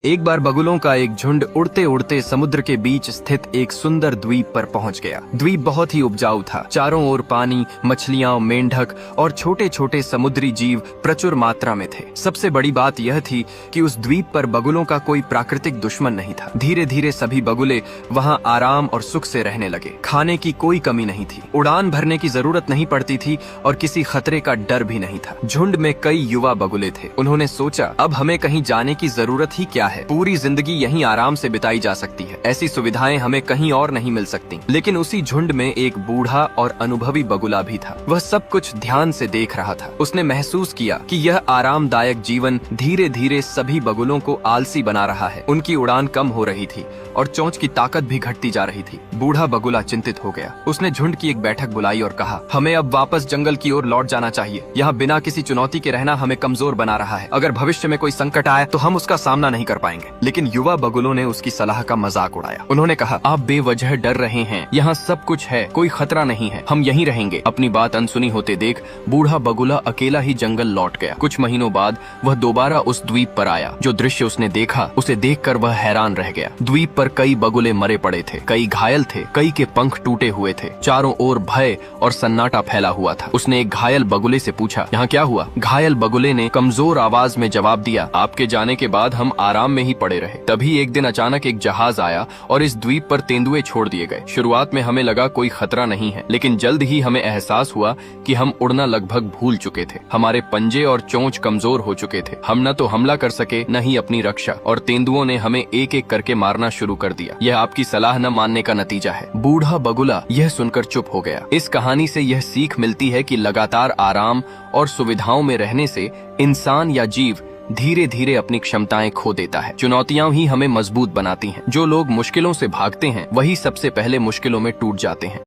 एक बार बगुलों का एक झुंड उड़ते उड़ते समुद्र के बीच स्थित एक सुंदर द्वीप पर पहुंच गया। द्वीप बहुत ही उपजाऊ था। चारों ओर पानी, मछलियां, मेंढक और छोटे छोटे समुद्री जीव प्रचुर मात्रा में थे। सबसे बड़ी बात यह थी कि उस द्वीप पर बगुलों का कोई प्राकृतिक दुश्मन नहीं था। धीरे धीरे सभी बगुले वहां आराम और सुख से रहने लगे। खाने की कोई कमी नहीं थी, उड़ान भरने की जरूरत नहीं पड़ती थी और किसी खतरे का डर भी नहीं था। झुंड में कई युवा बगुले थे। उन्होंने सोचा, अब हमें कहीं जाने की जरूरत ही क्या है, पूरी जिंदगी यहीं आराम से बिताई जा सकती है। ऐसी सुविधाएं हमें कहीं और नहीं मिल सकती। लेकिन उसी झुंड में एक बूढ़ा और अनुभवी बगुला भी था। वह सब कुछ ध्यान से देख रहा था। उसने महसूस किया कि यह आरामदायक जीवन धीरे धीरे सभी बगुलों को आलसी बना रहा है। उनकी उड़ान कम हो रही थी और चोंच की ताकत भी घटती जा रही थी। बूढ़ा बगुला चिंतित हो गया। उसने झुंड की एक बैठक बुलाई और कहा, हमें अब वापस जंगल की ओर लौट जाना चाहिए। यहाँ बिना किसी चुनौती के रहना हमें कमजोर बना रहा है। अगर भविष्य में कोई संकट आए तो हम उसका सामना नहीं कर पाएंगे। लेकिन युवा बगुलों ने उसकी सलाह का मजाक उड़ाया। उन्होंने कहा, आप बेवजह डर रहे हैं, यहाँ सब कुछ है, कोई खतरा नहीं है, हम यहीं रहेंगे। अपनी बात अनसुनी होते देख बूढ़ा बगुला अकेला ही जंगल लौट गया। कुछ महीनों बाद वह दोबारा उस द्वीप पर आया। जो दृश्य उसने देखा, उसे देखकर वह हैरान रह गया। द्वीप पर कई बगुले मरे पड़े थे, कई घायल थे, कई के पंख टूटे हुए थे। चारों ओर भय और सन्नाटा फैला हुआ था। उसने एक घायल बगुले से पूछा, यहाँ क्या हुआ? घायल बगुले ने कमजोर आवाज में जवाब दिया, आपके जाने के बाद हम आराम में ही पड़े रहे। तभी एक दिन अचानक एक जहाज आया और इस द्वीप पर तेंदुए छोड़ दिए गए। शुरुआत में हमें लगा कोई खतरा नहीं है, लेकिन जल्द ही हमें एहसास हुआ कि हम उड़ना लगभग भूल चुके थे। हमारे पंजे और चोंच कमजोर हो चुके थे। हम न तो हमला कर सके, न ही अपनी रक्षा, और तेंदुओं ने हमें एक एक करके मारना शुरू कर दिया। यह आपकी सलाह न मानने का नतीजा है। बूढ़ा बगुला यह सुनकर चुप हो गया। इस कहानी से यह सीख मिलती है कि लगातार आराम और सुविधाओं में रहने से इंसान या जीव धीरे धीरे अपनी क्षमताएं खो देता है। चुनौतियां ही हमें मजबूत बनाती हैं। जो लोग मुश्किलों से भागते हैं वही सबसे पहले मुश्किलों में टूट जाते हैं।